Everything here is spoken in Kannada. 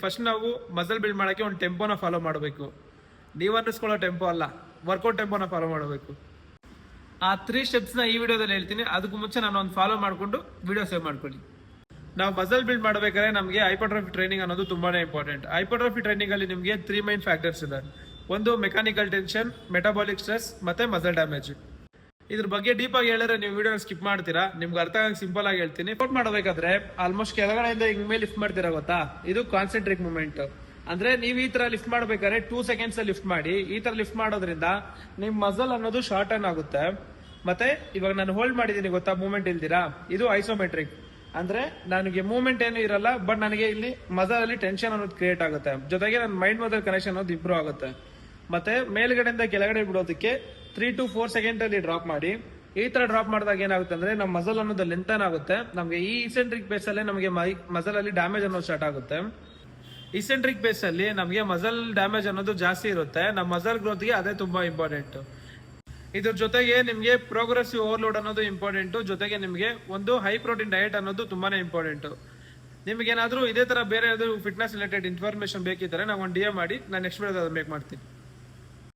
ಫಸ್ಟ್ ನಾವು ಮಸಲ್ ಬಿಲ್ಡ್ ಮಾಡೋಕ್ಕೆ ಒಂದು ಟೆಂಪೋನ ಫಾಲೋ ಮಾಡಬೇಕು. ನೀವು ಅನ್ನಿಸ್ಕೊಳ್ಳೋ ಟೆಂಪೋ ಅಲ್ಲ, ವರ್ಕೌಟ್ ಟೆಂಪೋನ ಫಾಲೋ ಮಾಡಬೇಕು. ಆ 3 ಸ್ಟೆಪ್ಸ್ನ ಈ ವಿಡಿಯೋದಲ್ಲಿ ಹೇಳ್ತೀನಿ. ಅದಕ್ಕೂ ಮುಂಚೆ ನಾನು ಒಂದು ಫಾಲೋ ಮಾಡಿಕೊಂಡು ವಿಡಿಯೋ ಸೇವ್ ಮಾಡ್ಕೊಳ್ಳಿ. ನಾವು ಮಸಲ್ ಬಿಲ್ಡ್ ಮಾಡಬೇಕಾದ್ರೆ ನಮಗೆ ಹೈಪರ್ಟ್ರೋಫಿ ಟ್ರೈನಿಂಗ್ ಅನ್ನೋದು ತುಂಬಾನೇ ಇಂಪಾರ್ಟೆಂಟ್. ಹೈಪರ್ಟ್ರೋಫಿ ಟ್ರೈನಿಂಗ್ ಅಲ್ಲಿ ನಿಮಗೆ 3 ಮೈನ್ ಫ್ಯಾಕ್ಟರ್ಸ್ ಇದೆ. ಒಂದು ಮೆಕ್ಯಾನಿಕಲ್ ಟೆನ್ಷನ್, ಮೆಟಾಬಾಲಿಕ್ ಸ್ಟ್ರೆಸ್ ಮತ್ತೆ ಮಸಲ್ ಡ್ಯಾಮೇಜ್. ಇದ್ರ ಬಗ್ಗೆ ಡೀಪ್ ಆಗಿ ಹೇಳಿದ್ರೆ ನೀವು ವಿಡಿಯೋ ಸ್ಕಿಪ್ ಮಾಡ್ತೀರಾ. ನಿಮ್ಗೆ ಅರ್ಥ ಆಗಂಗೆ ಸಿಂಪಲ್ ಆಗಿ ಹೇಳ್ತೀನಿ. ವರ್ಕೌಟ್ ಮಾಡಬೇಕಾದ್ರೆ ಆಲ್ಮೋಸ್ಟ್ ಕೆಳಗಡೆಯಿಂದ ಹಿಂಗ್ ಮೇಲೆ ಲಿಫ್ಟ್ ಮಾಡ್ತೀರಾ ಗೊತ್ತಾ, ಇದು ಕಾನ್ಸಂಟ್ರಿಕ್ ಮೂವ್ಮೆಂಟ್. ಅಂದ್ರೆ ನೀವು ಈ ತರ ಲಿಫ್ಟ್ ಮಾಡ್ಬೇಕಾದ್ರೆ 2 ಸೆಕೆಂಡ್ಸ್ ಲಿಫ್ಟ್ ಮಾಡಿ. ಈ ತರ ಲಿಫ್ಟ್ ಮಾಡೋದ್ರಿಂದ ನಿಮ್ ಮಸಲ್ ಅನ್ನೋದು ಶಾರ್ಟನ್ ಆಗುತ್ತೆ. ಮತ್ತೆ ಇವಾಗ ನಾನು ಹೋಲ್ಡ್ ಮಾಡಿದೀನಿ ಗೊತ್ತಾ, ಮೂವ್ಮೆಂಟ್ ಇಲ್ದಿರಾ, ಇದು ಐಸೋಮೆಟ್ರಿಕ್. ಅಂದ್ರೆ ನನಗೆ ಮೂವ್ಮೆಂಟ್ ಏನು ಇರಲ್ಲ, ಬಟ್ ನನಗೆ ಇಲ್ಲಿ ಮಸಲ್ ಅಲ್ಲಿ ಟೆನ್ಷನ್ ಅನ್ನೋದು ಕ್ರಿಯೇಟ್ ಆಗುತ್ತೆ. ಜೊತೆಗೆ ನನ್ನ ಮೈಂಡ್ ಮಸಲ್ ಕನೆಕ್ಷನ್ ಅನ್ನೋದು ಇಂಪ್ರೂವ್ ಆಗುತ್ತೆ. ಮತ್ತೆ ಮೇಲ್ಗಡೆಯಿಂದ ಕೆಳಗಡೆ ಬಿಡೋದಕ್ಕೆ 3 to 4 ಸೆಕೆಂಡ್ ಅಲ್ಲಿ ಡ್ರಾಪ್ ಮಾಡಿ. ಈ ತರ ಡ್ರಾಪ್ ಮಾಡಿದಾಗ ಏನಾಗುತ್ತೆ ಅಂದ್ರೆ ನಮ್ಮ ಮಸಲ್ ಅನ್ನೋದು ಲೆಂಥನ್ ಆಗುತ್ತೆ. ನಮಗೆ ಈ ಇಸೆಂಟ್ರಿಕ್ ಬೇಸ್ ಅಲ್ಲೇ ನಮಗೆ ಮಸಲ್ ಅಲ್ಲಿ ಡ್ಯಾಮೇಜ್ ಅನ್ನೋದು ಸ್ಟಾರ್ಟ್ ಆಗುತ್ತೆ. ಇಸೆಂಟ್ರಿಕ್ ಬೇಸ್ ಅಲ್ಲಿ ನಮಗೆ ಮಸಲ್ ಡ್ಯಾಮೇಜ್ ಅನ್ನೋದು ಜಾಸ್ತಿ ಇರುತ್ತೆ. ನಮ್ಮ ಮಸಲ್ ಗ್ರೋತ್ಗೆ ಅದೇ ತುಂಬಾ ಇಂಪಾರ್ಟೆಂಟ್. ಇದ್ರ ಜೊತೆಗೆ ನಿಮಗೆ ಪ್ರೋಗ್ರೆಸಿವ್ ಓವರ್ಲೋಡ್ ಅನ್ನೋದು ಇಂಪಾರ್ಟೆಂಟ್. ಜೊತೆಗೆ ನಿಮಗೆ ಒಂದು ಹೈ ಪ್ರೋಟೀನ್ ಡಯಟ್ ಅನ್ನೋದು ತುಂಬಾನೇ ಇಂಪಾರ್ಟೆಂಟ್. ನಿಮ್ಗೇನಾದ್ರೂ ಇದೇ ತರ ಬೇರೆ ಫಿಟ್ನೆಸ್ ರಿಲೇಟೆಡ್ ಇನ್ಫಾರ್ಮೇಶನ್ ಬೇಕಿದ್ರೆ ನಾವು ಒಂದು DM ಮಾಡಿ, ನಾನು ನೆಕ್ಸ್ಟ್ ವಿಡಿಯೋದಲ್ಲಿ ಮೇಕ್ ಮಾಡ್ತೀನಿ.